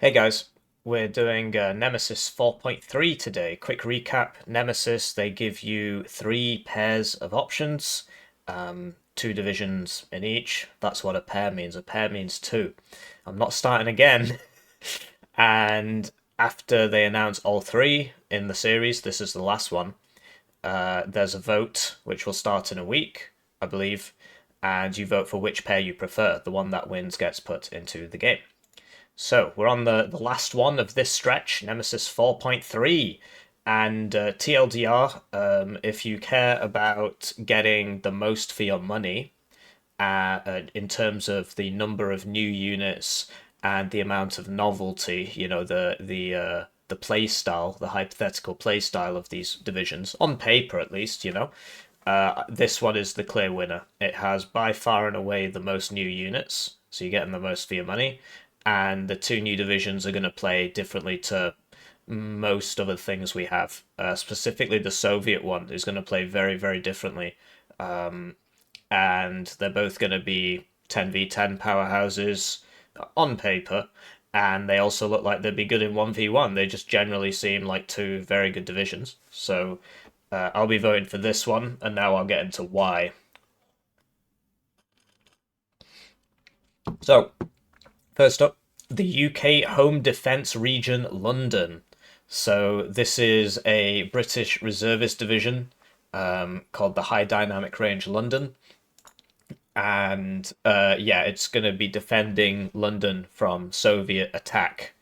Hey guys, we're doing Nemesis 4.3 today. Quick recap. Nemesis, they give you three pairs of options, two divisions in each. That's what a pair means. A pair means two. I'm not starting again. And after they announce all three in the series, this is the last one. There's a vote which will start in a week, I believe, and you vote for which pair you prefer. The one that wins gets put into the game. So we're on the last one of this stretch, Nemesis 4.3. And TLDR, if you care about getting the most for your money in terms of the number of new units and the amount of novelty, the play style, the hypothetical play style of these divisions, on paper at least, this one is the clear winner. It has by far and away the most new units, so you're getting the most for your money. And the two new divisions are going to play differently to most other things we have. Specifically, the Soviet one is going to play very, very differently. And they're both going to be 10v10 powerhouses on paper. And they also look like they'd be good in 1v1. They just generally seem like two very good divisions. So I'll be voting for this one, and now I'll get into why. So, first up, the UK Home Defence Region London. So, this is a British reservist division called the High Dynamic Range London. And yeah, it's going to be defending London from Soviet attack.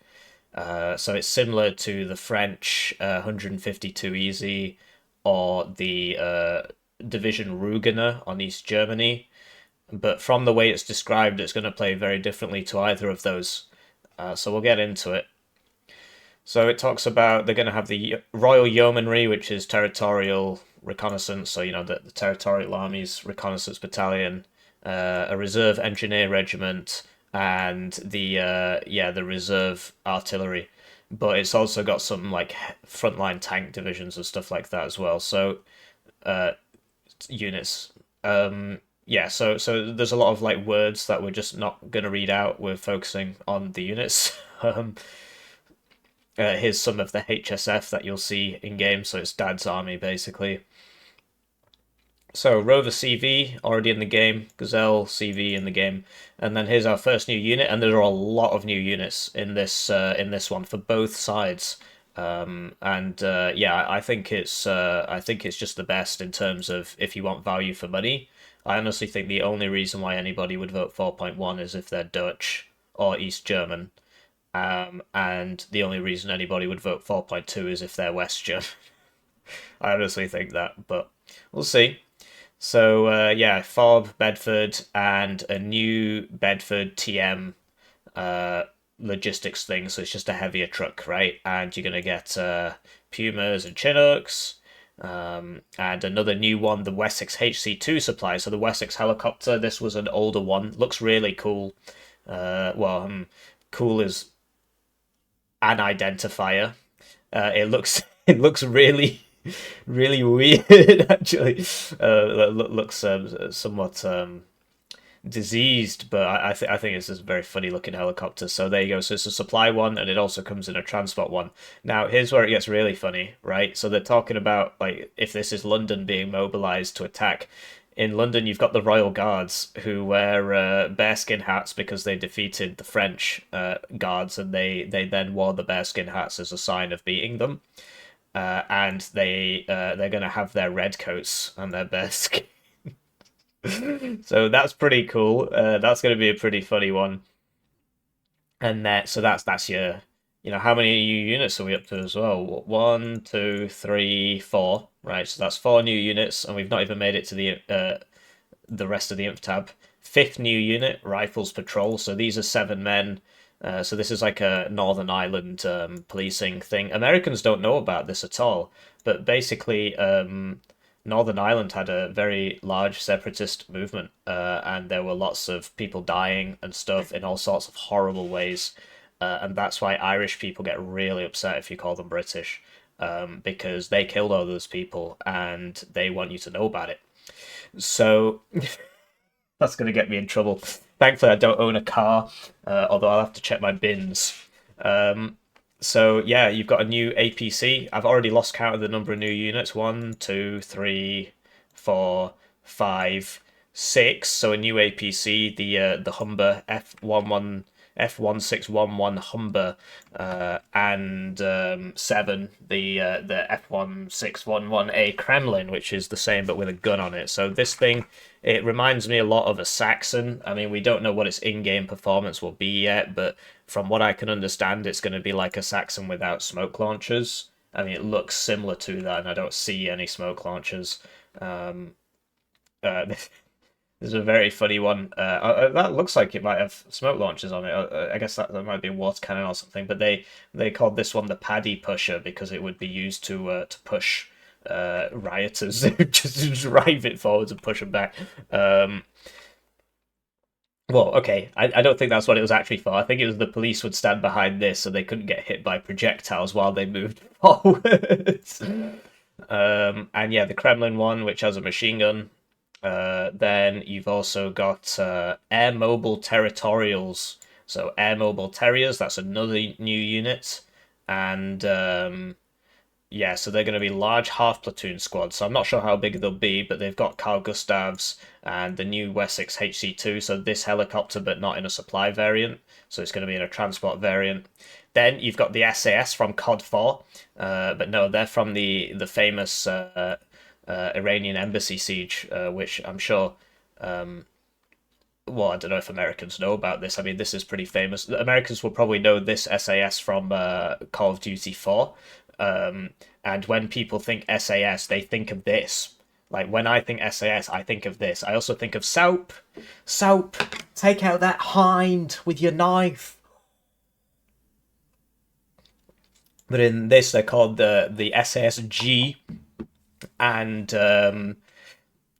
So, it's similar to the French 152 Easy or the Division Rugener on East Germany, but from the way it's described, it's going to play very differently to either of those. So we'll get into it. So it talks about they're going to have the Royal Yeomanry, which is territorial reconnaissance, so the territorial army's reconnaissance battalion, a reserve engineer regiment, and the reserve artillery. But it's also got some like frontline tank divisions and stuff like that as well. So units. Yeah, so there's a lot of like words that we're just not gonna read out. We're focusing on the units. Here's some of the HSF that you'll see in game. So it's Dad's army basically. So Rover CV already in the game, Gazelle CV in the game, and then here's our first new unit. And there are a lot of new units in this one for both sides. And yeah, I think it's just the best in terms of if you want value for money. I honestly think the only reason why anybody would vote 4.1 is if they're Dutch or East German. And the only reason anybody would vote 4.2 is if they're West German. I honestly think that, but we'll see. So yeah, Fob, Bedford, and a new Bedford TM logistics thing. So it's just a heavier truck, right? And you're gonna get Pumas and Chinooks, and another new one, the Wessex HC2 supply. So the Wessex helicopter. This was an older one. Looks really cool. Cool is an identifier. It looks it looks really really weird actually. Looks somewhat diseased, but I think it's a very funny looking helicopter. So there you go. So it's a supply one, and it also comes in a transport one. Now here's where it gets really funny, right? So they're talking about like if this is London being mobilized to attack. In London, you've got the Royal Guards who wear bearskin hats because they defeated the French guards, and they then wore the bearskin hats as a sign of beating them. And they're going to have their red coats and their bearskin. So that's pretty cool. That's going to be a pretty funny one. And that's your, how many new units are we up to as well? One, two, three, four. Right, so that's four new units, and we've not even made it to the rest of the inf tab. Fifth new unit, Rifles Patrol. So these are 7 men. So this is like a Northern Ireland policing thing. Americans don't know about this at all, but basically, Northern Ireland had a very large separatist movement, and there were lots of people dying and stuff in all sorts of horrible ways. And that's why Irish people get really upset if you call them British, because they killed all those people and they want you to know about it. So that's going to get me in trouble. Thankfully, I don't own a car, although I'll have to check my bins. So yeah, you've got a new APC. I've already lost count of the number of new units. One, two, three, four, five, six. So a new APC, the Humber F1611 Humber, and seven, the F1611A Kremlin, which is the same but with a gun on it. So this thing, it reminds me a lot of a Saxon. I mean, we don't know what its in-game performance will be yet, but from what I can understand, it's going to be like a Saxon without smoke launchers. I mean, it looks similar to that, and I don't see any smoke launchers. This is a very funny one. That looks like it might have smoke launchers on it. I guess that might be a water cannon or something. But they called this one the Paddy Pusher because it would be used to push rioters, just drive it forwards and push them back. Well, okay, I don't think that's what it was actually for. I think it was the police would stand behind this so they couldn't get hit by projectiles while they moved forwards. And yeah, the Kremlin one, which has a machine gun. Then you've also got air mobile territorials. So air mobile terriers, that's another new unit. And yeah, so they're going to be large half platoon squads. So I'm not sure how big they'll be, but they've got Carl Gustavs and the new Wessex HC2. So this helicopter, but not in a supply variant. So it's going to be in a transport variant. Then you've got the SAS from COD 4, but no, they're from the famous Iranian embassy siege, which I'm sure. Well, I don't know if Americans know about this. I mean, this is pretty famous. The Americans will probably know this SAS from Call of Duty 4. And when people think SAS, they think of this. Like, when I think SAS, I think of this. I also think of soap. Soap, take out that hind with your knife. But in this, they're called the SSG. And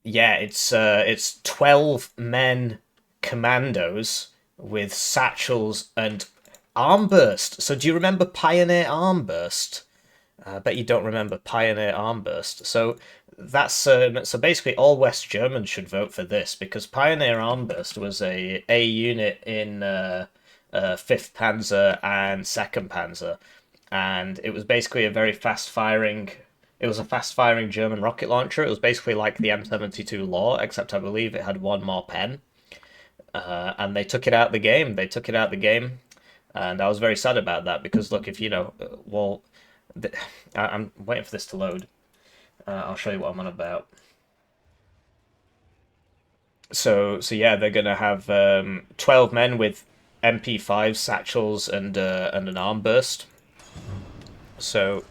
yeah, it's 12 men commandos with satchels and armburst. So do you remember Pioneer Armburst? I bet you don't remember Pioneer Armburst. So that's so basically all West Germans should vote for this because Pioneer Armburst was a unit in 5th Panzer and 2nd Panzer, and it was basically a very fast firing. It was a fast firing German rocket launcher. It was basically like the M72 Law, except I believe it had one more pen. And they took it out the game. They took it out the game, and I was very sad about that because look, if you know, well, I'm waiting for this to load. I'll show you what I'm on about. So yeah, they're gonna have 12 men with MP5 satchels and an armburst. So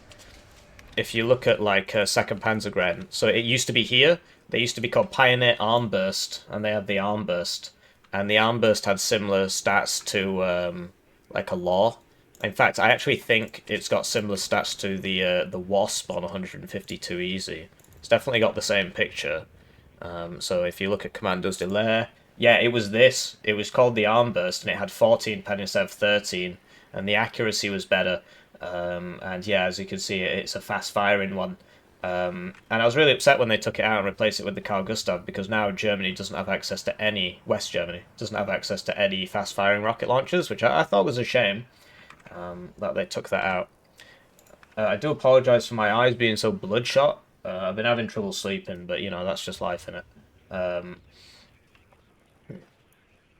if you look at like Second Panzergren, so it used to be here. They used to be called Pioneer Armburst, and they had the armburst, and the armburst had similar stats to like a Law. In fact, I actually think it's got similar stats to the Wasp on 152 Easy. It's definitely got the same picture. So if you look at Commandos de l'Air, yeah, it was this. It was called the Armburst, and it had 14 pen instead of 13, and the accuracy was better. And yeah, as you can see, it's a fast firing one. And I was really upset when they took it out and replaced it with the Carl Gustav because now Germany doesn't have access to any, West Germany doesn't have access to any fast firing rocket launchers, which I thought was a shame that they took that out. I do apologise for my eyes being so bloodshot. I've been having trouble sleeping, but you know, that's just life, innit? Um,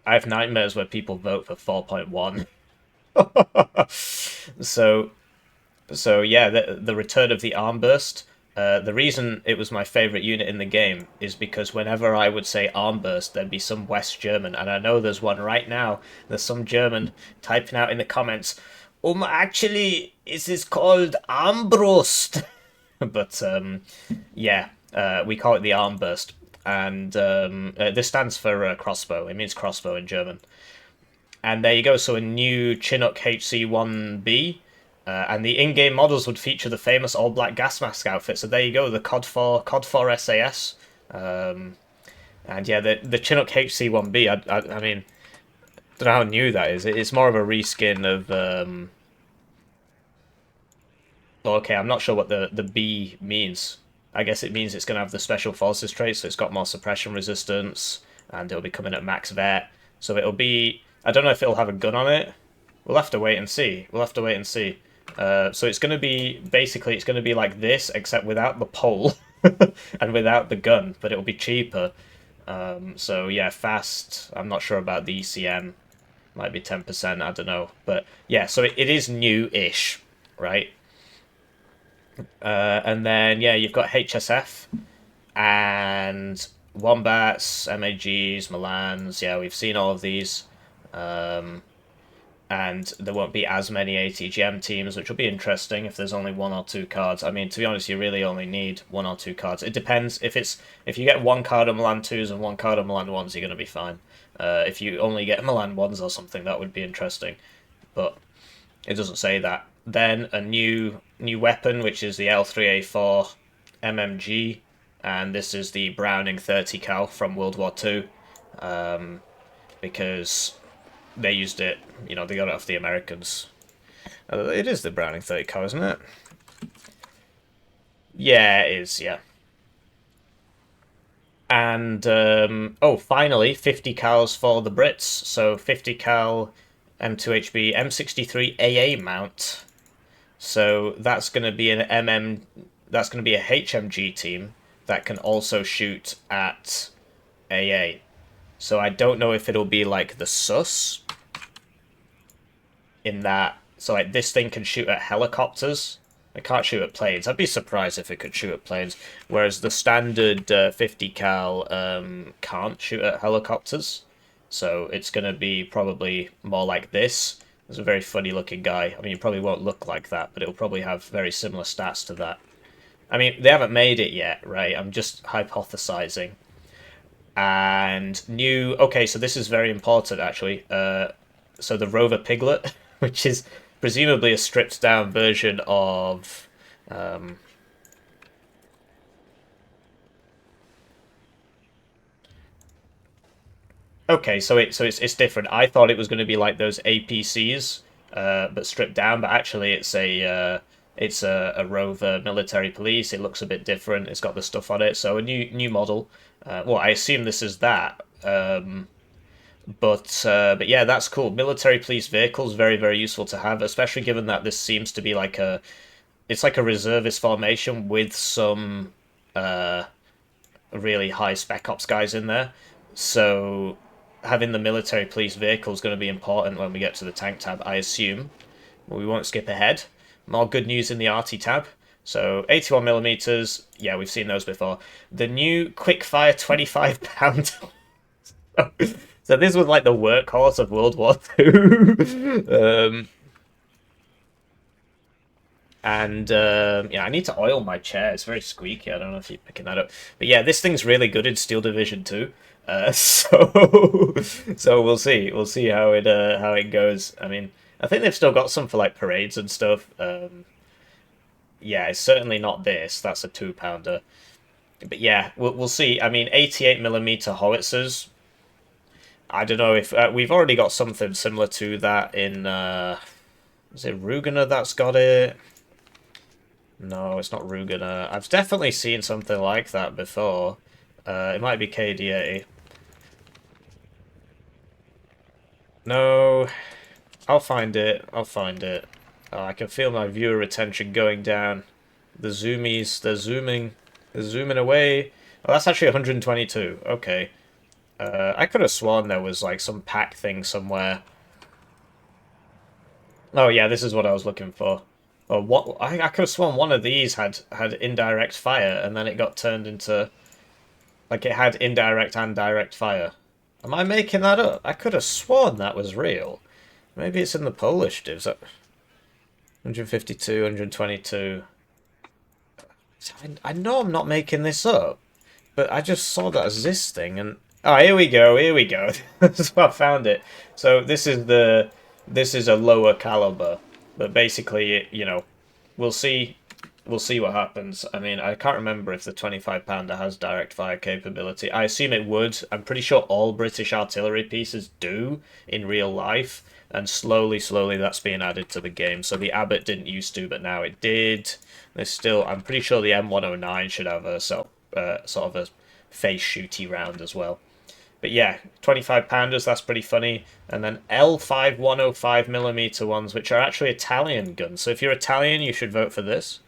I have nightmares where people vote for 4.1. so So yeah, the return of the armburst. The reason it was my favorite unit in the game is because whenever I would say armburst, there'd be some West German, and I know there's one right now. There's some German typing out in the comments, actually, it is called armbrust. But yeah, we call it the armburst, and this stands for crossbow. It means crossbow in German. And there you go. So a new Chinook HC-1B. And the in-game models would feature the famous all-black gas mask outfit. So there you go, the COD 4 SAS. And yeah, the Chinook HC-1B, I mean, don't know how new that is. It's more of a reskin of... okay, I'm not sure what the B means. I guess it means it's going to have the Special Forces trait, so it's got more suppression resistance, and it'll be coming at max vet. So it'll be... I don't know if it'll have a gun on it, We'll have to wait and see. We'll have to wait and see. So it's going to be, basically, it's going to be like this, except without the pole and without the gun, but it'll be cheaper. So yeah, fast. I'm not sure about the ECM. Might be 10%, I don't know. But yeah, so it is new-ish, right? And then, yeah, you've got HSF and Wombats, MAGs, Milans. Yeah, we've seen all of these. And there won't be as many ATGM teams, which will be interesting if there's only one or two cards. I mean, to be honest, you really only need one or two cards. It depends. If you get one card of Milan 2s and one card of Milan 1s, you're going to be fine. If you only get Milan 1s or something, that would be interesting. But it doesn't say that. Then a new weapon, which is the L3A4 MMG, and this is the Browning 30 cal from World War II, because they used it, you know, they got it off the Americans. It is the Browning 30 cal, isn't it? Yeah, it is, yeah. And, finally, 50 cals for the Brits. So 50 cal M2HB M63 AA mount. So that's going to be that's going to be a HMG team that can also shoot at AA. So I don't know if it'll be like the SUS in that. So like this thing can shoot at helicopters. It can't shoot at planes. I'd be surprised if it could shoot at planes. Whereas the standard 50 cal can't shoot at helicopters. So it's going to be probably more like this. It's a very funny looking guy. I mean, it probably won't look like that, but it'll probably have very similar stats to that. I mean, they haven't made it yet, right? I'm just hypothesizing. And new... Okay, so this is very important, actually. So the Rover Piglet, which is presumably a stripped down version of... Okay, so it's different. I thought it was going to be like those APCs, but stripped down. But actually, it's a Rover military police. It looks a bit different. It's got the stuff on it. So a new model. Well, I assume this is that. But yeah, that's cool. Military police vehicles, very very useful to have, especially given that this seems to be like it's like a reservist formation with some really high spec ops guys in there. So having the military police vehicle is going to be important when we get to the tank tab, I assume. But we won't skip ahead. More good news in the RT tab. So 81mm, yeah, we've seen those before. The new quickfire 25-pound. So this was like the workhorse of World War II. Yeah, I need to oil my chair. It's very squeaky. I don't know if you're picking that up. But yeah, this thing's really good in Steel Division 2. So we'll see. We'll see how it goes. I mean, I think they've still got some for like parades and stuff. Yeah, it's certainly not this. That's a 2-pounder. But yeah, we'll see. I mean, 88mm howitzers. I don't know if we've already got something similar to that in. Is it Rugener that's got it? No, it's not Rugener. I've definitely seen something like that before. It might be KDA. No, I'll find it. I'll find it. Oh, I can feel my viewer retention going down. The zoomies, they're zooming. They're zooming away. Oh, that's actually 122. Okay. I could have sworn there was like some pack thing somewhere. Oh yeah, this is what I was looking for. Oh, what I could have sworn one of these had indirect fire, and then it got turned into like it had indirect and direct fire. Am I making that up? I could have sworn that was real. Maybe it's in the Polish divs. 152, 122. I know I'm not making this up, but I just saw that as this thing, and oh, here we go, here we go. That's why I found it. So this is a lower caliber, but basically, you know, we'll see what happens. I mean, I can't remember if the 25-pounder has direct fire capability. I assume it would. I'm pretty sure all British artillery pieces do in real life, and slowly that's being added to the game. So the Abbott didn't used to, but now it did. There's still, I'm pretty sure the M109 should have a sort of a face shooty round as well. But yeah, 25 pounders, that's pretty funny. And then L5 105mm ones, which are actually Italian guns. So if you're Italian, you should vote for this.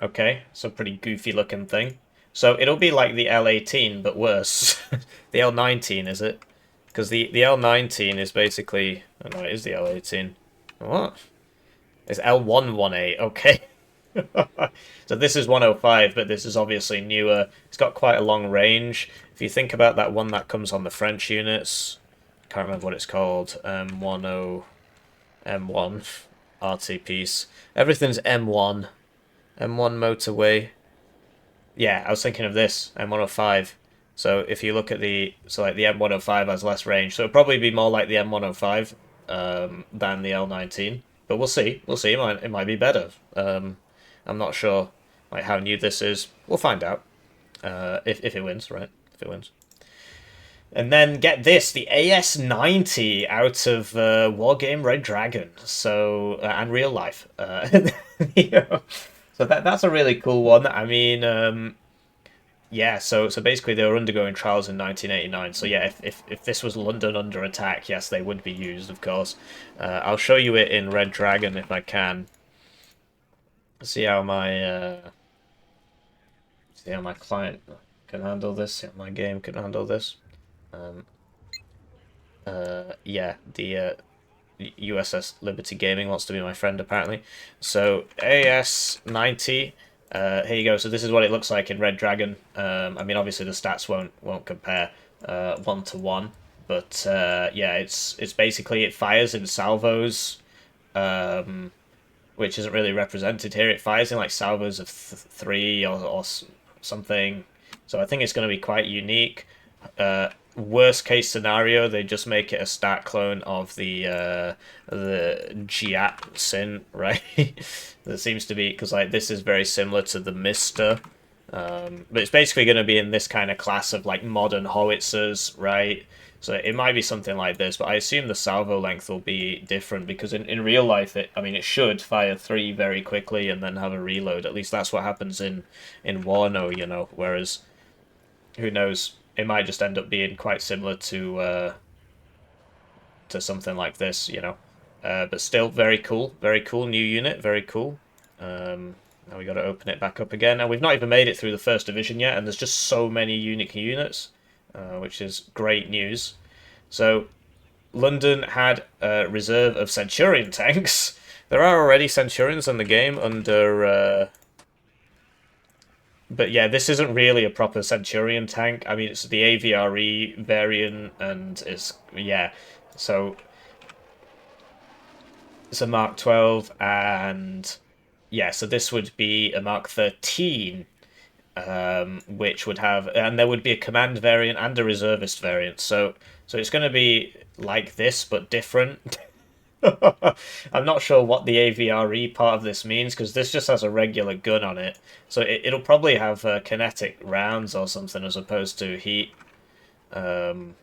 Okay, so pretty goofy looking thing. So it'll be like the L18, but worse. The L19, is it? Because the L19 is basically... Oh no, it is the L18. What? It's L118, okay. So this is 105, but this is obviously newer. It's got quite a long range. If you think about that one that comes on the French units, can't remember what it's called, M10, M1, RT piece. Everything's M1. M1 motorway. Yeah, I was thinking of this, M105. So if you look at like the M105 has less range, so it'll probably be more like the M105 than the L19. But we'll see. We'll see. It might be better. I'm not sure like how new this is. We'll find out if it wins, right? If it wins. And then get this, the AS90 out of Wargame Red Dragon, so and real life. So that's a really cool one. I mean, yeah. So basically, they were undergoing trials in 1989. So yeah, if this was London under attack, yes, they would be used, of course. I'll show you it in Red Dragon if I can. See how my client can handle this. See how my game can handle this. Yeah, the USS Liberty Gaming wants to be my friend apparently. So AS90. Here you go. So this is what it looks like in Red Dragon. I mean, obviously the stats won't compare 1-to-1, but yeah, it's basically it fires in salvos, which isn't really represented here. It fires in like salvos of 3 or something. So I think it's going to be quite unique. Worst case scenario, they just make it a stat clone of the Giat Sin, right? That seems to be because like this is very similar to the Mister, but it's basically going to be in this kind of class of like modern howitzers, right? So it might be something like this, but I assume the salvo length will be different because in real life, it should fire 3 very quickly and then have a reload. At least that's what happens in Warno, you know. Whereas, who knows? It might just end up being quite similar to something like this, you know. But still, very cool new unit, very cool. Now we got to open it back up again. Now we've not even made it through the first division yet, and there's just so many unique units, which is great news. So London had a reserve of Centurion tanks. There are already Centurions in the game under. But yeah, this isn't really a proper Centurion tank. I mean, it's the AVRE variant, and yeah. So it's a Mark 12, and yeah, so this would be a Mark 13, which would have, and there would be a command variant and a reservist variant. So it's going to be like this, but different. I'm not sure what the AVRE part of this means because this just has a regular gun on it. So it'll probably have kinetic rounds or something as opposed to heat. And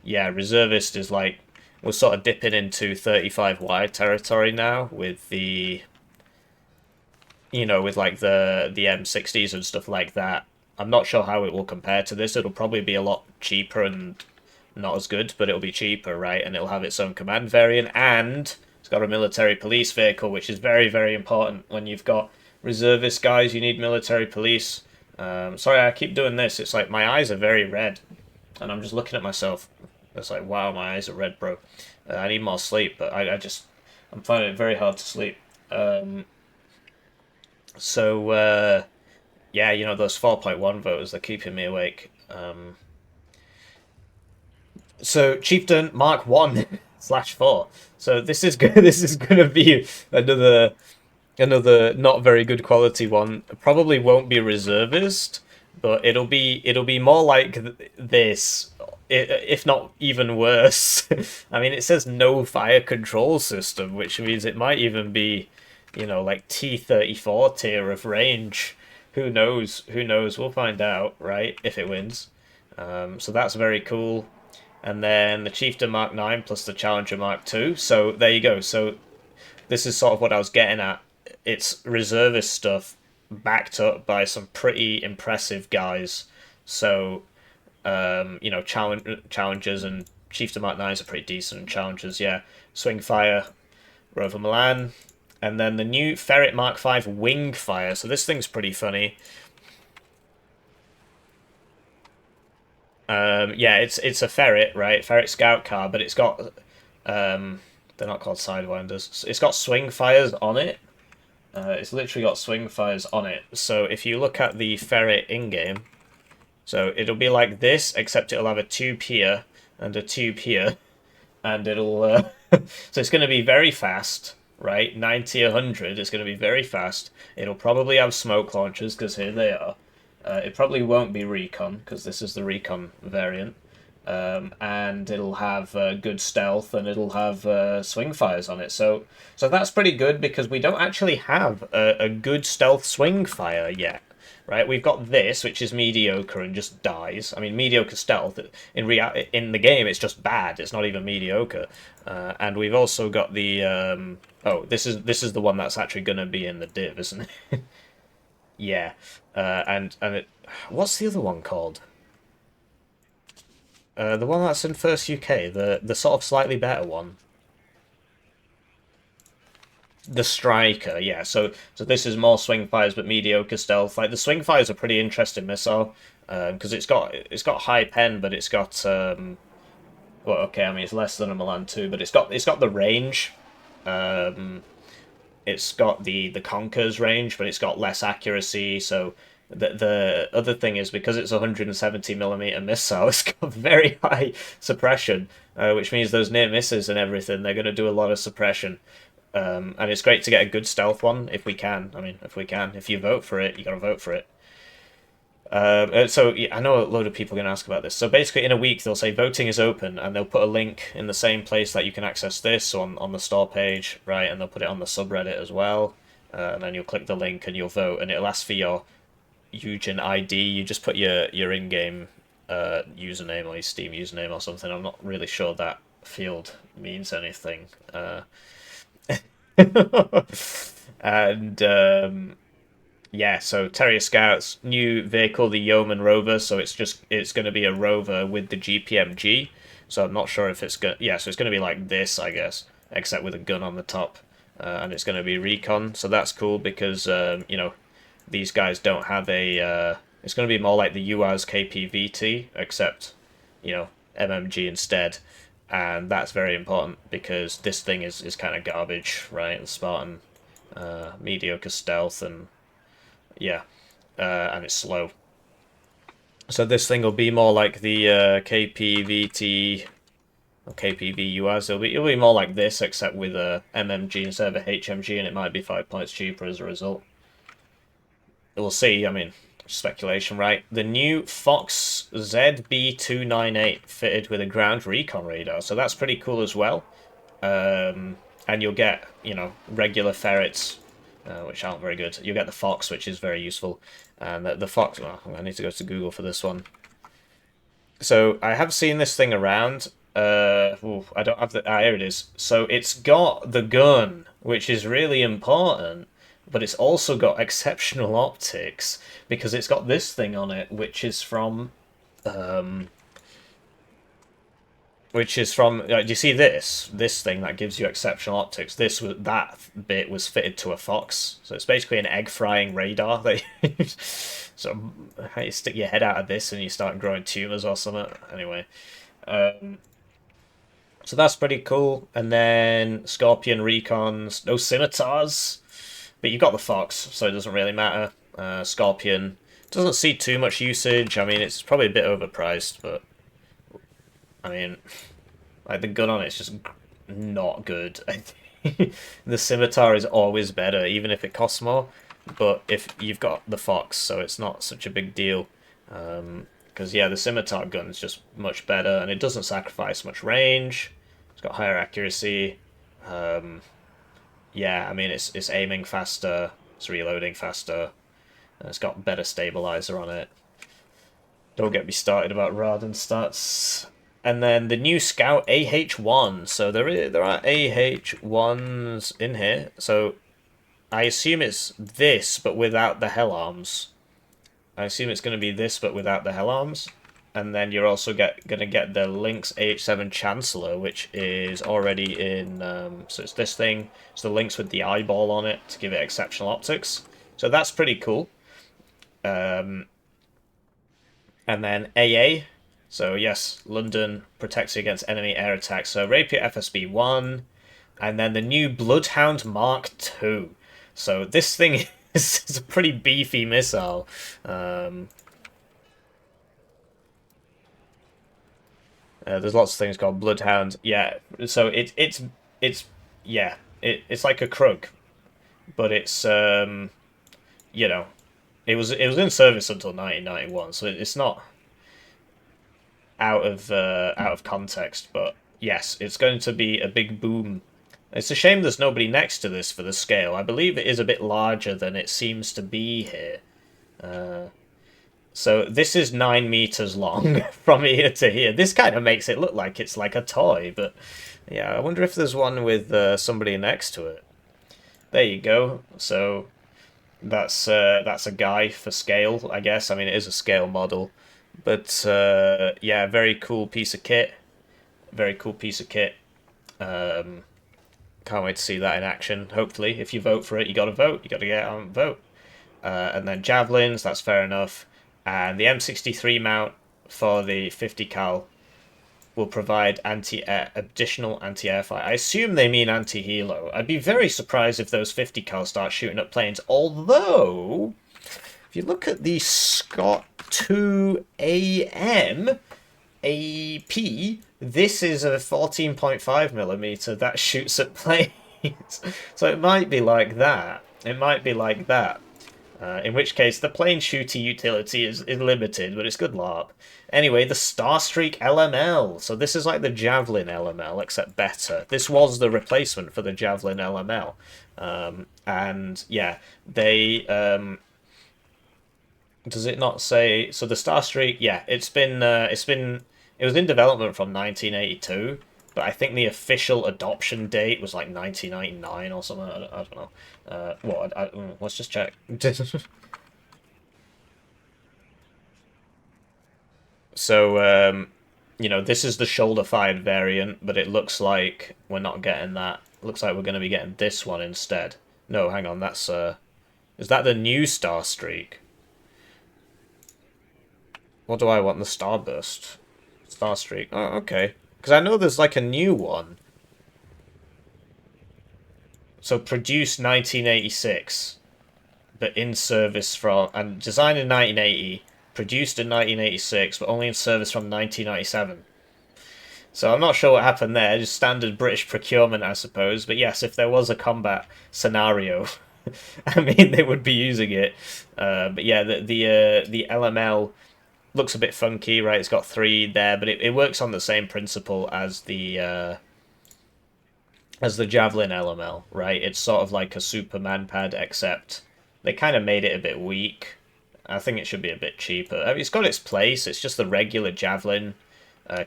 yeah, reservist is like, we're sort of dipping into 35 wide territory now with the, you know, with like the M60s and stuff like that. I'm not sure how it will compare to this. It'll probably be a lot cheaper and not as good, but it'll be cheaper, right? And it'll have its own command variant, and it's got a military police vehicle, which is very, very important. When you've got reservist guys, you need military police. Sorry, I keep doing this. It's like my eyes are very red, and I'm just looking at myself. It's like, wow, my eyes are red, bro. I need more sleep, but I'm finding it very hard to sleep. So, yeah, you know, those 4.1 voters, they're keeping me awake. So Chieftain Mark 1/4. So this is this is gonna be another not very good quality one. Probably won't be reservist, but it'll be more like this, if not even worse. I mean, it says no fire control system, which means it might even be, you know, like T-34 tier of range. Who knows? Who knows? We'll find out, right? If it wins. So that's very cool. And then the Chieftain Mark 9 plus the Challenger Mark 2. So there you go. So this is sort of what I was getting at. It's reservist stuff, backed up by some pretty impressive guys. So, you know, challengers and Chieftain Mark 9s are pretty decent challengers, yeah. Swingfire, Rover Milan, and then the new Ferret Mark 5 Wingfire. So this thing's pretty funny. Yeah, it's a ferret, right? Ferret scout car, but it's got they're not called sidewinders. It's got swing fires on it. It's literally got swing fires on it. So if you look at the ferret in game, so it'll be like this, except it'll have a tube here and a tube here, and it'll so it's going to be very fast, right? 90, 100. It's going to be very fast. It'll probably have smoke launchers because here they are. It probably won't be recon because this is the recon variant. And it'll have good stealth and it'll have swing fires on it. So that's pretty good because we don't actually have a good stealth swing fire yet, right? We've got this, which is mediocre and just dies. I mean, mediocre stealth in the game, it's just bad. It's not even mediocre. And we've also got the oh, this is the one that's actually going to be in the div, isn't it? Yeah, and it, what's the other one called? The one that's in first UK, the sort of slightly better one. The Striker, yeah. So this is more swing fires but mediocre stealth. Like the swing fires are pretty interesting missile, because it's got high pen, but it's got well, okay, I mean it's less than a Milan 2, but it's got the range. Um, it's got the Conquer's range, but it's got less accuracy. So the other thing is because it's a 170 millimeter missile, it's got very high suppression, which means those near misses and everything, they're going to do a lot of suppression. And it's great to get a good stealth one if we can. I mean, if we can. If you vote for it, you got to vote for it. So yeah, I know a load of people are going to ask about this. So basically, in a week, they'll say voting is open, and they'll put a link in the same place that you can access this on the store page, right? And they'll put it on the subreddit as well. And then you'll click the link and you'll vote, and it'll ask for your Eugen ID. You just put your in-game username or your Steam username or something. I'm not really sure that field means anything. And yeah, so Terrier Scouts, new vehicle, the Yeoman Rover. So it's going to be a Rover with the GPMG. So I'm not sure if it's going. Yeah, so it's going to be like this, I guess, except with a gun on the top, and it's going to be recon. So that's cool because you know these guys don't have a. It's going to be more like the UAZ KPVT, except you know MMG instead, and that's very important because this thing is kind of garbage, right? The Spartan, mediocre stealth and yeah, and it's slow. So this thing will be more like the KPVT or KPVUAs. It'll be more like this, except with a MMG instead of a HMG, and it might be 5 points cheaper as a result. We'll see. I mean, speculation, right? The new Fox ZB298 fitted with a ground recon radar, so that's pretty cool as well. And you'll get, you know, regular ferrets, which aren't very good. You'll get the Fox, which is very useful. And the Fox, oh, I need to go to Google for this one. So I have seen this thing around. I don't have the. Ah, here it is. So it's got the gun, which is really important, but it's also got exceptional optics because it's got this thing on it, which is from. Do you see this thing that gives you exceptional optics? That bit was fitted to a Fox, so it's basically an egg frying radar that so you stick your head out of this and you start growing tumors or something. Anyway, so that's pretty cool. And then Scorpion recons, no scimitars, but you've got the Fox, so it doesn't really matter. Scorpion doesn't see too much usage. I mean, it's probably a bit overpriced, but I mean, like the gun on it's just not good. The scimitar is always better, even if it costs more. But if you've got the Fox, so it's not such a big deal. Because yeah, the scimitar gun is just much better, and it doesn't sacrifice much range. It's got higher accuracy. Yeah, I mean it's aiming faster, it's reloading faster, and it's got better stabilizer on it. Don't get me started about Raden stats. And then the new Scout AH1. So there are AH1s in here. So I assume it's this, but without the hell arms. I assume it's going to be this, but without the hell arms. And then you're also going to get the Lynx AH7 Chancellor, which is already in... so it's this thing. It's the Lynx with the eyeball on it to give it exceptional optics. So that's pretty cool. And then AA. So yes, London protects you against enemy air attacks. So Rapier FSB 1. And then the new Bloodhound Mark II. So this thing is a pretty beefy missile. There's lots of things called Bloodhound. Yeah, so it's like a Krug, but it's you know, it was in service until 1991, so it's not out of context. But yes, it's going to be a big boom. It's a shame there's nobody next to this for the scale. I believe it is a bit larger than it seems to be here. So this is 9 meters long from here to here. This kind of makes it look like it's like a toy, but yeah, I wonder if there's one with somebody next to it. There you go. So that's a guy for scale, I guess. I mean, it is a scale model, but yeah, very cool piece of kit. Very cool piece of kit. Can't wait to see that in action. Hopefully, if you vote for it, you got to vote. You got to get out and vote. And then javelins, that's fair enough. And the M63 mount for the 50 cal will provide additional anti-air fire. I assume they mean anti-helo. I'd be very surprised if those 50 cal start shooting at planes. Although, if you look at the Scott 2 AM AP, this is a 14.5mm that shoots at planes. So it might be like that. It might be like that. In which case, the plane shooty utility is limited, but it's good LARP. Anyway, the Starstreak LML. So this is like the Javelin LML, except better. This was the replacement for the Javelin LML. And yeah, they... does it not say... So the Starstreak, yeah, it was in development from 1982. But I think the official adoption date was like 1999 or something. I don't know. Let's just check. So, this is the shoulder-fired variant, but it looks like we're not getting that. Looks like we're going to be getting this one instead. No, hang on, that's... is that the new Starstreak? What do I want? The Starburst? Starstreak. Oh, okay. Because I know there's like a new one. So produced 1986, but in service from... And designed in 1980, produced in 1986, but only in service from 1997. So I'm not sure what happened there, just standard British procurement, I suppose. But yes, if there was a combat scenario, I mean, they would be using it. But yeah, the LML... looks a bit funky, right? It's got 3 there, but it works on the same principle as the Javelin LML, right? It's sort of like a Superman pad, except they kind of made it a bit weak. I think it should be a bit cheaper. I mean, it's got its place. It's just the regular Javelin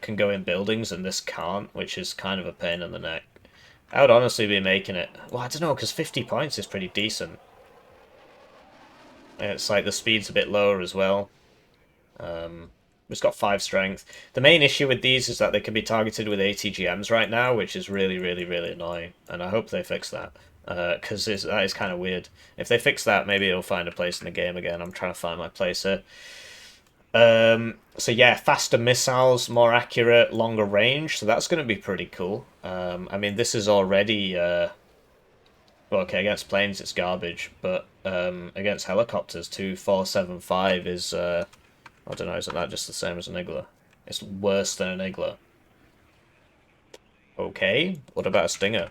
can go in buildings, and this can't, which is kind of a pain in the neck. I would honestly be making it... Well, I don't know, because 50 points is pretty decent. And it's like the speed's a bit lower as well. It's got 5 strength. The main issue with these is that they can be targeted with ATGMs right now, which is really, really, really annoying. And I hope they fix that, because that is kind of weird. If they fix that, maybe it'll find a place in the game again. I'm trying to find my place here. So yeah, faster missiles, more accurate, longer range. So that's going to be pretty cool. I mean, this is already... well, okay, against planes it's garbage, but against helicopters, 2475 is... I don't know, isn't that just the same as an Igla? It's worse than an Igla. Okay, what about a Stinger?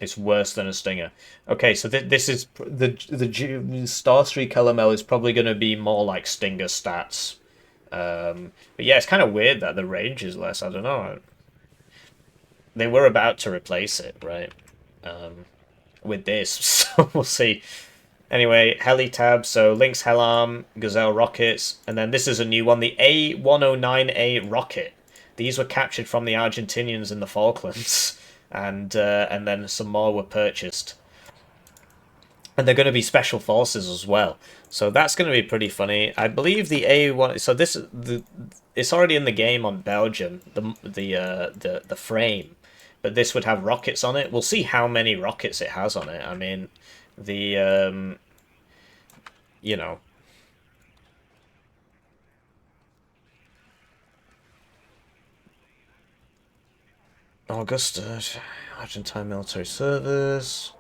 It's worse than a Stinger. Okay, so this is... The Starstreak LML is probably going to be more like Stinger stats. But yeah, it's kind of weird that the range is less. I don't know. They were about to replace it, right? With this, so we'll see. Anyway, heli tab, so Lynx Helarm, Gazelle rockets, and then this is a new one, the A109A rocket. These were captured from the Argentinians in the Falklands. and then some more were purchased. And they're going to be special forces as well. So that's going to be pretty funny. I believe the A1. So it's already in the game on Belgium. The frame, but this would have rockets on it. We'll see how many rockets it has on it. I mean, the you know. Augusta, Argentine military service.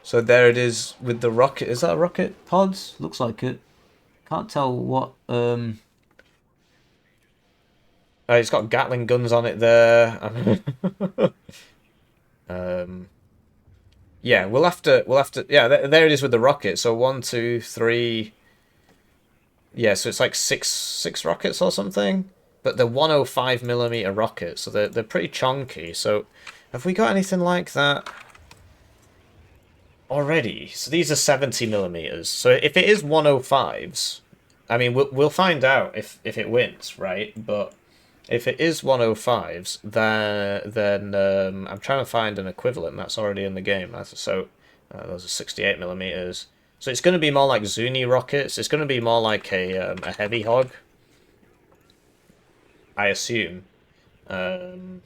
So there it is with the rocket. Is that a rocket pods? Looks like it. Can't tell what. It's got Gatling guns on it there. um. Yeah, we'll have to. Yeah, there it is with the rocket. So 1, 2, 3. Yeah, so it's like six rockets or something. But they're 105mm rockets, so they're pretty chunky. So, have we got anything like that already? So these are 70mm. So if it is 105s, I mean we'll find out if it wins, right? But if it is 105s, then I'm trying to find an equivalent that's already in the game. So those are 68mm. So it's going to be more like Zuni rockets. It's going to be more like a heavy hog, I assume. Although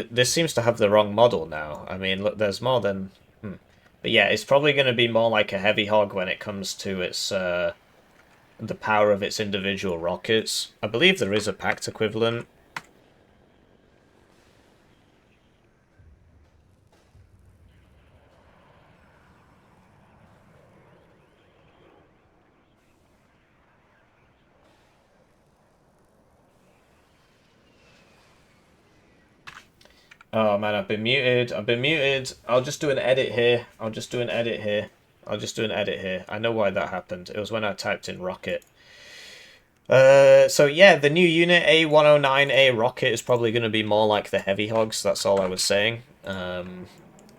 this seems to have the wrong model now. I mean, look, there's more than... But yeah, it's probably going to be more like a heavy hog when it comes to its the power of its individual rockets. I believe there is a PACT equivalent. Oh man, I've been muted. I've been muted. I'll just do an edit here. I'll just do an edit here. I know why that happened. It was when I typed in rocket. So yeah, the new unit A109A rocket is probably going to be more like the heavy hogs. That's all I was saying.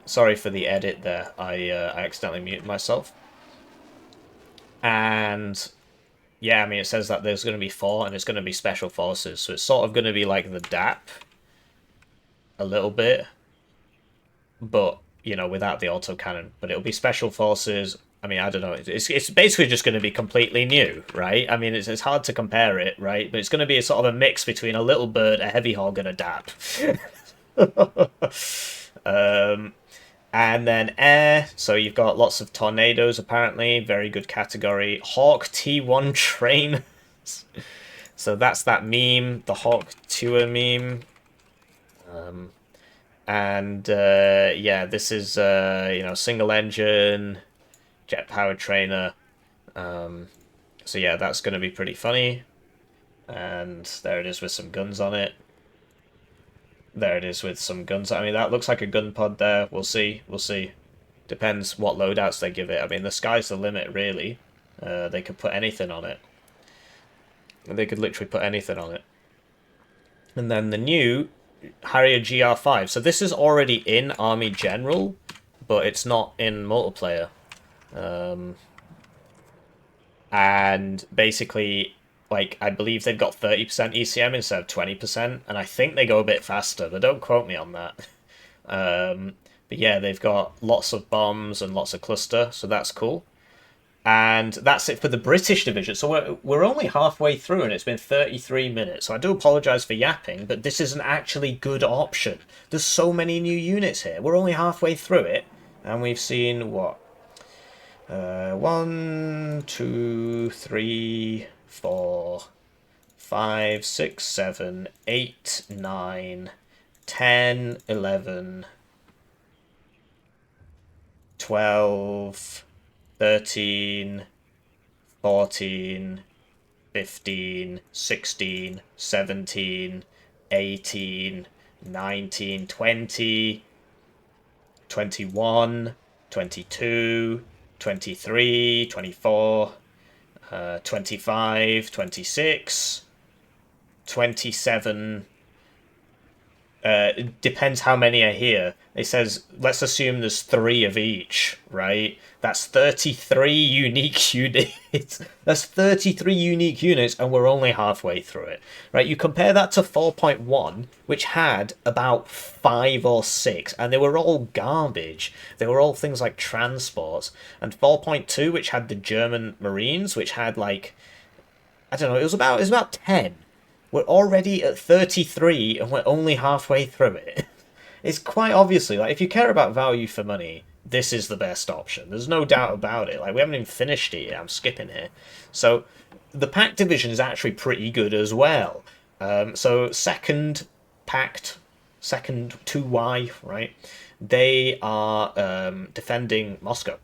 Sorry for the edit there. I accidentally muted myself. And yeah, I mean, it says that there's going to be 4 and it's going to be special forces. So it's sort of going to be like the DAP a little bit, but you know, without the autocannon. But it'll be special forces. I mean, I don't know. It's basically just going to be completely new, right? I mean, it's hard to compare it, right? But it's going to be a sort of a mix between a little bird, a heavy hog, and a DAP. And then air. So you've got lots of tornadoes, apparently. Very good category. Hawk T1 train. So that's that meme, the Hawk Tour meme. And yeah, this is you know, single engine, jet powered trainer. So yeah, that's going to be pretty funny. And there it is with some guns on it. There it is with some guns. I mean, that looks like a gun pod there. We'll see. We'll see. Depends what loadouts they give it. I mean, the sky's the limit, really. They could put anything on it. They could literally put anything on it. And then the new Harrier GR5. So this is already in Army General, but it's not in multiplayer. And basically, like, I believe they've got 30% ECM instead of 20%, and I think they go a bit faster, but don't quote me on that. But yeah, they've got lots of bombs and lots of cluster, so that's cool. And that's it for the British division. So we're only halfway through, and it's been 33 minutes. So I do apologise for yapping, but this is an actually good option. There's so many new units here. We're only halfway through it, and we've seen, what? 1, 2, 3, 4, 5, 6, 7, 8, 9, 10, 11, 12, 13, 14, 15, 16, 17, 18, 19, 20, 21, 22, 23, 24, 25, 26, 27, It depends how many are here. It says, let's assume there's 3 of each, right? That's 33 unique units. That's 33 unique units, and we're only halfway through it, right? You compare that to 4.1, which had about 5 or 6, and they were all garbage. They were all things like transports. And 4.2, which had the German Marines, which had like, I don't know, it was about 10. We're already at 33 and we're only halfway through it. It's quite obviously, like, if you care about value for money, this is the best option. There's no doubt about it. Like, we haven't even finished it yet. I'm skipping here. So, the PACT division is actually pretty good as well. So, second PACT, second 2Y, right? They are defending Moscow.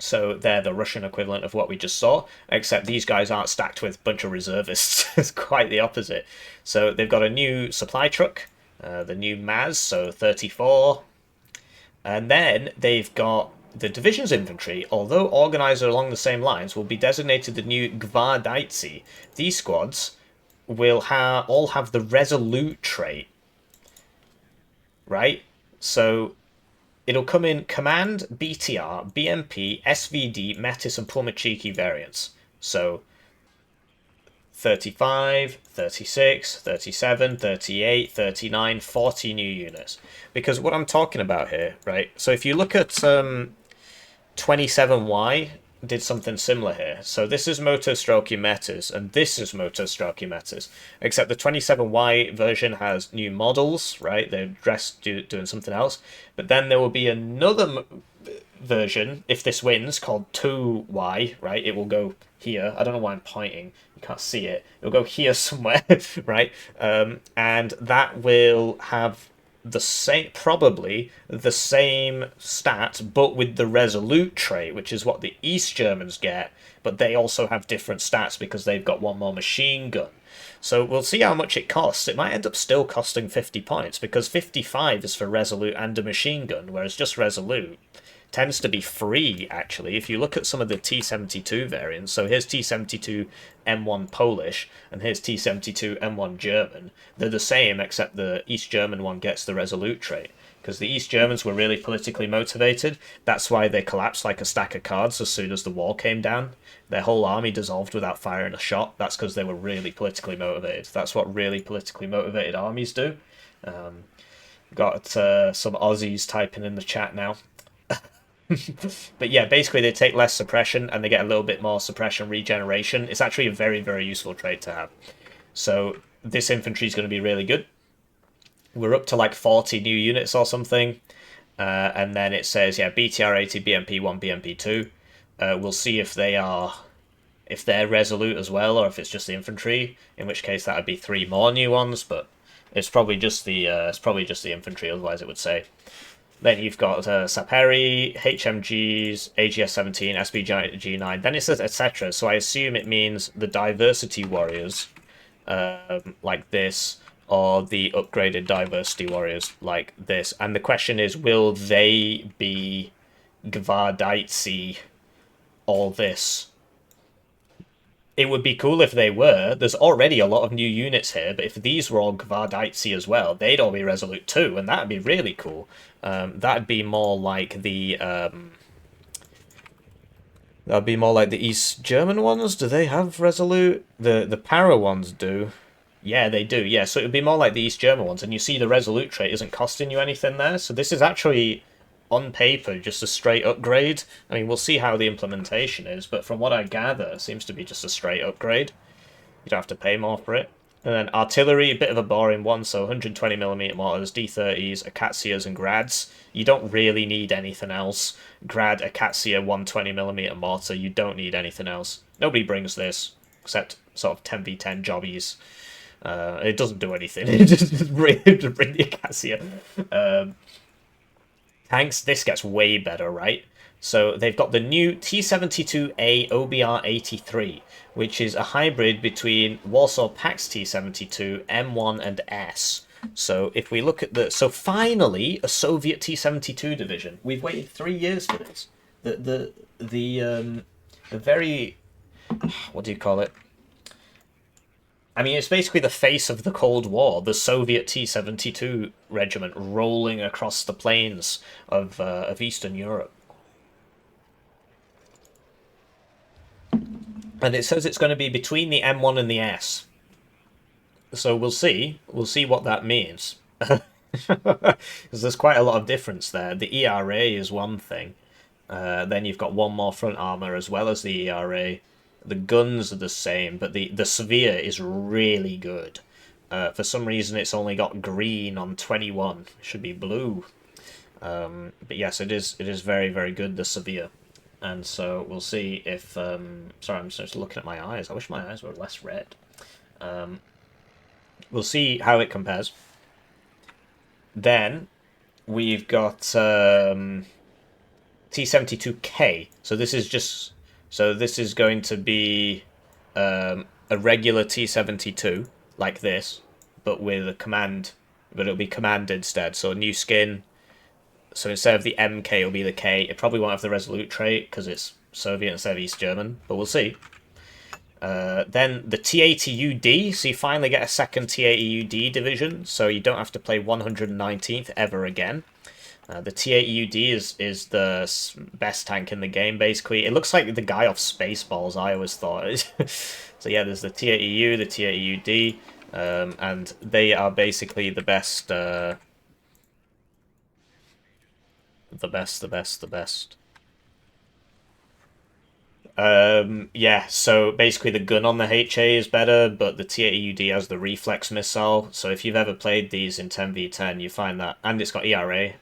So they're the Russian equivalent of what we just saw, except these guys aren't stacked with a bunch of reservists. It's quite the opposite. So they've got a new supply truck, the new Maz, so 34. And then they've got the division's infantry, although organised along the same lines, will be designated the new Gvardaitsi. These squads will all have the Resolute trait, right? So it'll come in Command, BTR, BMP, SVD, Metis, and Pulmachiki variants. So 35, 36, 37, 38, 39, 40 new units. Because what I'm talking about here, right? So if you look at 27Y, did something similar here. So this is Motostroke Metas, and this is Motostroke Metas. Except the 27Y version has new models, right? They're dressed doing something else. But then there will be another version, if this wins, called 2Y, right? It will go here. I don't know why I'm pointing. You can't see it. It'll go here somewhere, right? And that will have the same, probably the same stat, but with the Resolute trait, which is what the East Germans get, but they also have different stats because they've got one more machine gun. So we'll see how much it costs. It might end up still costing 50 points, because 55 is for Resolute and a machine gun, whereas just Resolute tends to be free, actually. If you look at some of the T-72 variants, so here's T-72 M1 Polish, and here's T-72 M1 German. They're the same, except the East German one gets the Resolute trait. Because the East Germans were really politically motivated. That's why they collapsed like a stack of cards as soon as the wall came down. Their whole army dissolved without firing a shot. That's because they were really politically motivated. That's what really politically motivated armies do. Got some Aussies typing in the chat now. But yeah, basically they take less suppression and they get a little bit more suppression regeneration. It's actually a very, very useful trait to have. So this infantry is going to be really good. We're up to like 40 new units or something. And then it says, yeah, BTR 80, BMP 1, BMP 2. We'll see if they're Resolute as well, or if it's just the infantry, in which case that would be 3 more new ones, but it's probably just the infantry, otherwise it would say. Then you've got Saperi, HMGs, AGS-17, SBG-9. Then it says etc. So I assume it means the diversity warriors, like this, or the upgraded diversity warriors, like this. And the question is, will they be Gvardaitsi, all this? It would be cool if they were. There's already a lot of new units here, but if these were all Gvardaitsi as well, they'd all be Resolute too, and that'd be really cool. That'd be more like the East German ones. Do they have Resolute? The Para ones do. Yeah, they do. Yeah, so it would be more like the East German ones, and you see the Resolute trait isn't costing you anything there. So this is actually, on paper, just a straight upgrade. I mean, we'll see how the implementation is, but from what I gather, it seems to be just a straight upgrade. You don't have to pay more for it. And then artillery, a bit of a boring one, so 120mm mortars, D30s, Akatsias, and Grads. You don't really need anything else. Grad, Akatsia, 120mm mortar, you don't need anything else. Nobody brings this, except sort of 10v10 jobbies. It doesn't do anything. It just bring the Akatsia. Tanks, this gets way better, right? So they've got the new T-72A OBR-83, which is a hybrid between Warsaw PACT T-72, M1, and S. So if we look at so finally a Soviet T-72 division. We've waited 3 years for this. The very, what do you call it? I mean, it's basically the face of the Cold War, the Soviet T-72 regiment rolling across the plains of Eastern Europe. And it says it's going to be between the M1 and the S. So we'll see. We'll see what that means. Because there's quite a lot of difference there. The ERA is one thing. Then you've got one more front armor as well as the ERA. The guns are the same, but the Severe is really good. For some reason, it's only got green on 21. It should be blue. But yes, it is. It is very, very good. The Severe, and so we'll see if. Sorry, I'm just looking at my eyes. I wish my eyes were less red. We'll see how it compares. Then we've got T-72K. So this is just. So this is going to be a regular T-72 like this, but with a command. But it'll be command instead. So a new skin. So instead of the MK, it'll be the K. It probably won't have the Resolute trait because it's Soviet instead of East German, but we'll see. Then the T-80UD, so you finally get a second T-80UD division, so you don't have to play 119th ever again. The T-80UD is the best tank in the game, basically. It looks like the guy off Spaceballs, I always thought. So yeah, there's the T-80U, the T-80UD, and they are basically the best, the best. Yeah, so basically the gun on the HA is better, but the T-80UD has the reflex missile. So if you've ever played these in 10v10, you find that, and it's got ERA,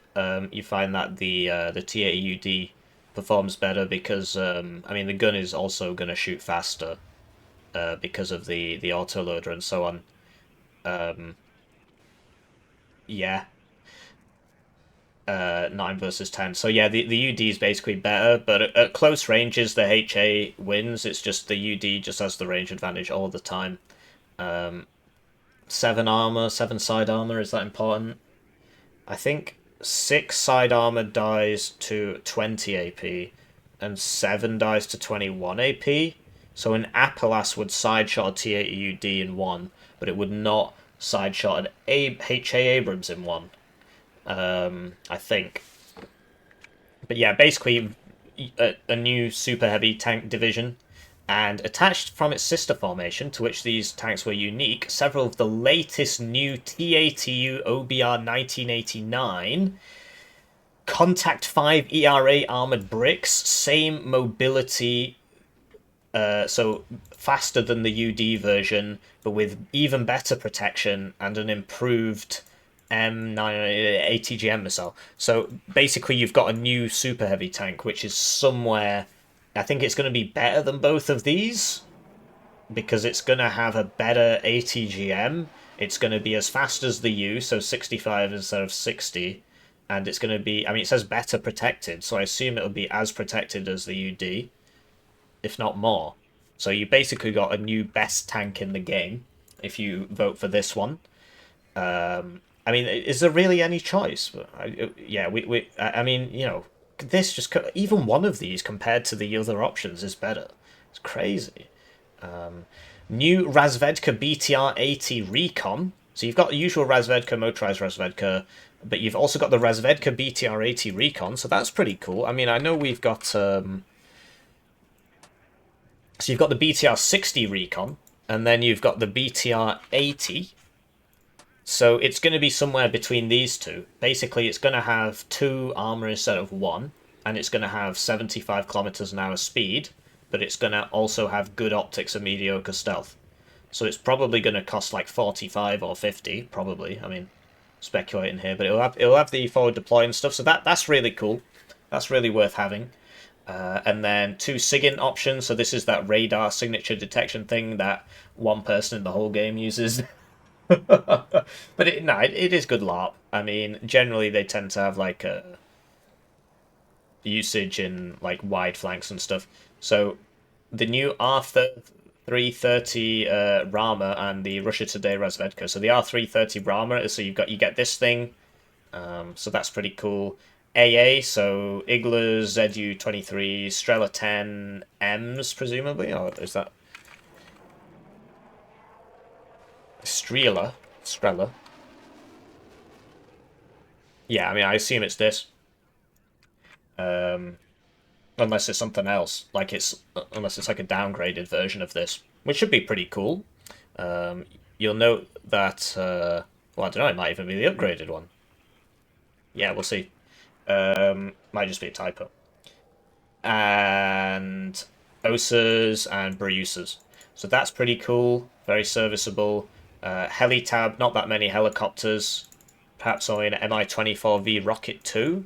you find that the T-80UD performs better because I mean the gun is also going to shoot faster because of the autoloader and so on. Yeah, 9 versus 10. So yeah, the UD is basically better, but at close ranges, the HA wins. It's just the UD just has the range advantage all the time. 7 armor, 7 side armor, is that important? I think 6 side armor dies to 20 AP, and 7 dies to 21 AP. So an Apelas would side shot a T-80UD in 1, but it would not side shot an HA Abrams in 1. I think. But yeah, basically a new super heavy tank division, and attached from its sister formation, to which these tanks were unique, several of the latest new T-80U OBR 1989 Contact 5 ERA armored bricks, same mobility, so faster than the UD version, but with even better protection and an improved M9 ATGM missile. So basically, you've got a new super heavy tank, which is somewhere. I think it's going to be better than both of these because it's going to have a better ATGM. It's going to be as fast as the U, so 65 instead of 60. And it's going to be. I mean, it says better protected, so I assume it'll be as protected as the UD, if not more. So you basically got a new best tank in the game if you vote for this one. I mean, is there really any choice? Yeah, I mean, you know, this just even one of these compared to the other options is better. It's crazy. New Razvedka BTR-80 Recon. So you've got the usual Razvedka, motorized Razvedka, but you've also got the Razvedka BTR-80 Recon. So that's pretty cool. I mean, I know we've got so you've got the BTR-60 Recon, and then you've got the BTR-80. So it's going to be somewhere between these two. Basically, it's going to have 2 armor instead of 1, and it's going to have 75 kilometers an hour speed, but it's going to also have good optics and mediocre stealth. So it's probably going to cost like 45 or 50, probably. I mean, speculating here, but it'll have the forward deploy and stuff. So that's really cool. That's really worth having. And then 2 SIGINT options. So this is that radar signature detection thing that one person in the whole game uses. But it is good LARP. I mean, generally they tend to have like a usage in like wide flanks and stuff. So the new R330 Rama and the Russia Today Razvedka. So the R330 Rama, so you get this thing. So that's pretty cool. AA, so Iglas, ZU-23, Strela 10 Ms, presumably, or is that? Strela. Yeah, I mean, I assume it's this. Um, unless it's something else, unless it's like a downgraded version of this, which should be pretty cool. Um, you'll note that. Well, I don't know. It might even be the upgraded one. Yeah, we'll see. Might just be a typo. And Osas and Briusas. So that's pretty cool. Very serviceable. Helitab, not that many helicopters. Perhaps only an Mi-24V Rocket 2.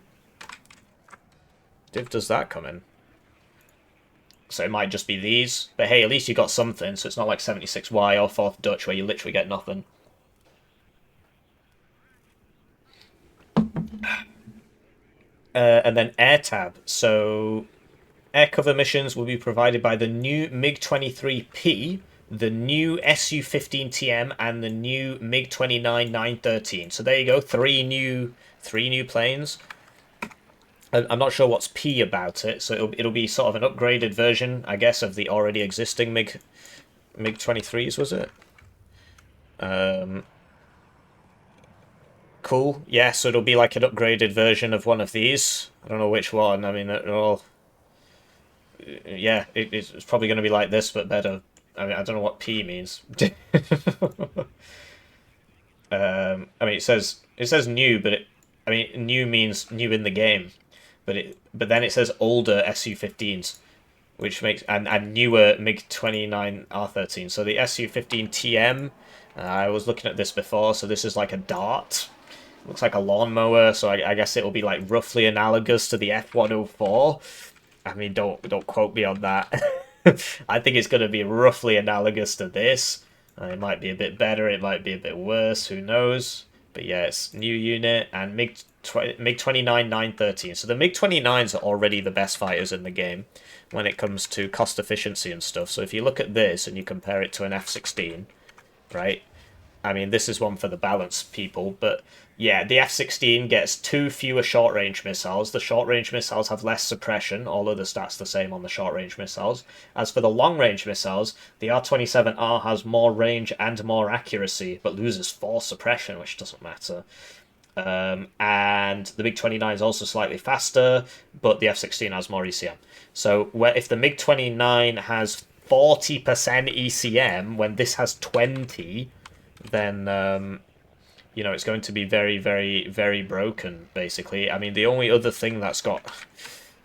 Div does that come in? So it might just be these. But hey, at least you got something, so it's not like 76Y or 4th Dutch where you literally get nothing. And then AirTab. So air cover missions will be provided by the new MiG-23P, the new Su-15TM, and the new MiG-29 913. So there you go, three new planes. I'm not sure what's P about it, so it'll be sort of an upgraded version, I guess, of the already existing MiG-23s, was it? Cool. Yeah, so it'll be like an upgraded version of one of these. I don't know which one. I mean, they're all. Yeah, it's probably going to be like this, but better. I mean, I don't know what P means. I mean, it says new, but I mean, new means new in the game, but then it says older Su-15s, which makes and newer MiG-29 R13. So the Su-15 TM, I was looking at this before, so this is like a dart. Looks like a lawnmower, so I guess it will be like roughly analogous to the F-104. I mean, don't quote me on that. I think it's going to be roughly analogous to this. It might be a bit better, it might be a bit worse, who knows? But yeah, it's new unit and MiG-29 913. So the MiG-29s are already the best fighters in the game when it comes to cost efficiency and stuff. So if you look at this and you compare it to an F-16, right? I mean, this is one for the balance people, but yeah, the F-16 gets 2 fewer short-range missiles. The short-range missiles have less suppression, all of the stats the same on the short-range missiles. As for the long-range missiles, the R-27R has more range and more accuracy, but loses 4 suppression, which doesn't matter. And the MiG-29 is also slightly faster, but the F-16 has more ECM. So if the MiG-29 has 40% ECM when this has 20, then it's going to be very, very, very broken, basically. I mean, the only other thing that's got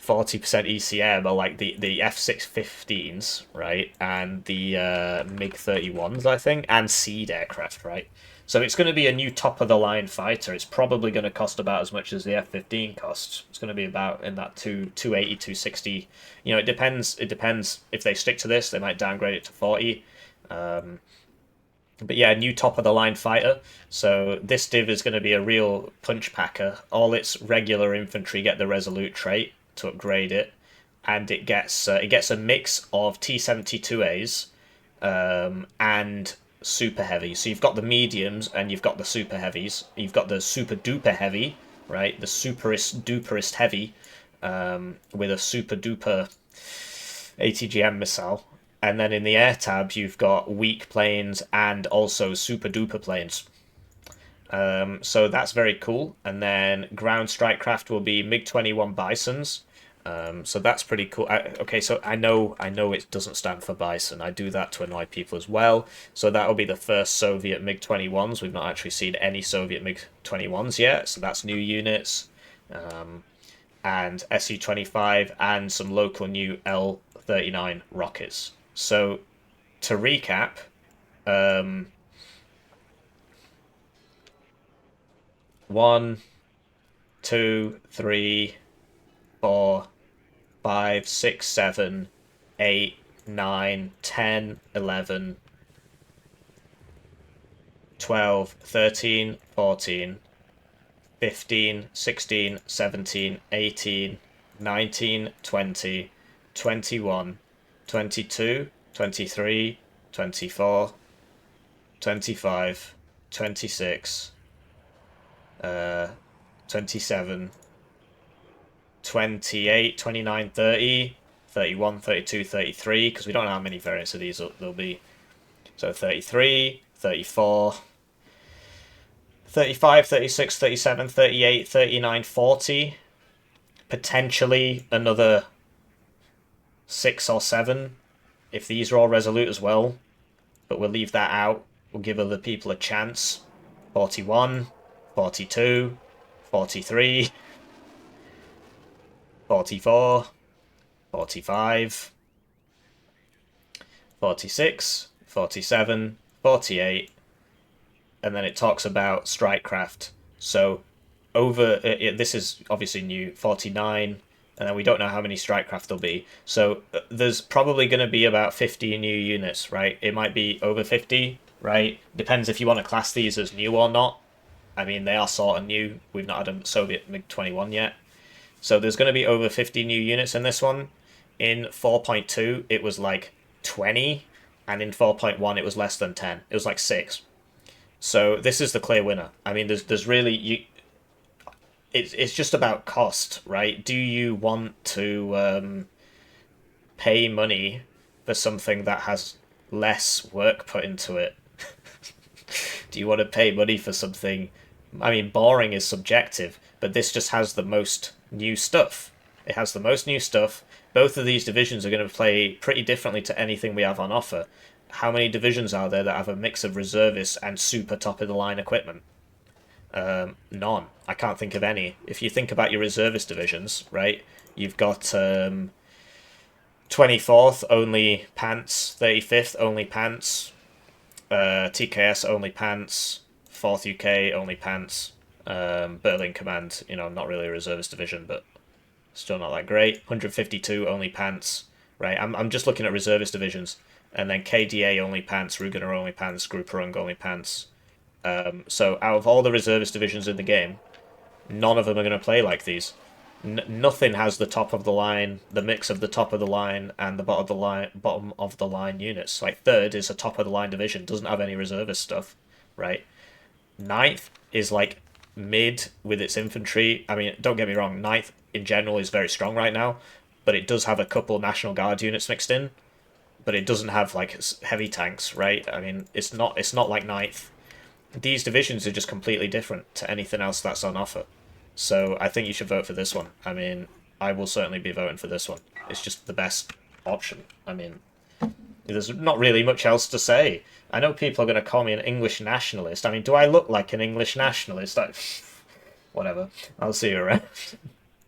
40% ECM are like the F-615s, right? And the MiG-31s, I think, and Seed aircraft, right? So it's going to be a new top-of-the-line fighter. It's probably going to cost about as much as the F-15 costs. It's going to be about in that 280, 260. It depends. It depends. If they stick to this, they might downgrade it to 40. But yeah, new top-of-the-line fighter. So this div is going to be a real punch packer. All its regular infantry get the Resolute trait to upgrade it, and it gets a mix of T-72As and super heavy. So you've got the mediums and you've got the super heavies. You've got the super duper heavy, right? The superest duperest heavy with a super duper ATGM missile. And then in the air tab, you've got weak planes and also super duper planes. So that's very cool. And then ground strike craft will be MiG-21 Bisons. So that's pretty cool. Okay, so I know it doesn't stand for Bison. I do that to annoy people as well. So that will be the first Soviet MiG-21s. We've not actually seen any Soviet MiG-21s yet, so that's new units. And Su-25 and some local new L-39 rockets. So to recap, 1, 2, 3, 4, 5, 6, 7, 8, 9, 10, 11, 12, 13, 14, 15, 16, 17, 18, 19, 20, 21, 22, 23, 24, 25, 26, 27, 28, 29, 30, 31, 32, 33, because we don't know how many variants of these there'll be. So 33, 34, 35, 36, 37, 38, 39, 40. Potentially another 6 or 7 if these are all resolute as well. But we'll leave that out. We'll give other people a chance. 41, 42, 43, 44, 45, 46, 47, 48, and then it talks about strikecraft. So this is obviously new, 49, and then we don't know how many strikecraft there'll be. So there's probably going to be about 50 new units, right? It might be over 50, right? Depends if you want to class these as new or not. I mean, they are sort of new. We've not had a Soviet MiG-21 yet. So there's going to be over 50 new units in this one. In 4.2, it was like 20, and in 4.1, it was less than 10. It was like 6. So this is the clear winner. I mean, there's really... It's just about cost, right? Do you want to pay money for something that has less work put into it? Do you want to pay money for something... I mean, boring is subjective, but this just has the most new stuff. It has the most new stuff. Both of these divisions are going to play pretty differently to anything we have on offer. How many divisions are there that have a mix of reservists and super top-of-the-line equipment? None. I can't think of any. If you think about your reservist divisions, right, you've got 24th, only pants, 35th, only pants, TKS, only pants, 4th UK, only pants, Berlin Command, not really a reservist division, but still not that great. 152, only pants, right? I'm just looking at reservist divisions. And then KDA, only pants, Rugener, only pants, Grupperung, only pants. So out of all the reservist divisions in the game, none of them are going to play like these. Nothing has the top of the line, the mix of the top of the line and the bottom of the line units. Like 3rd is a top of the line division, doesn't have any reservist stuff, right? 9th is like mid with its infantry. I mean, don't get me wrong, 9th in general is very strong right now, but it does have a couple National Guard units mixed in, but it doesn't have like heavy tanks, right? I mean, it's not like 9th. These divisions are just completely different to anything else that's on offer. So I think you should vote for this one. I mean, I will certainly be voting for this one. It's just the best option. I mean, there's not really much else to say. I know people are going to call me an English nationalist. I mean, do I look like an English nationalist? Whatever. I'll see you around.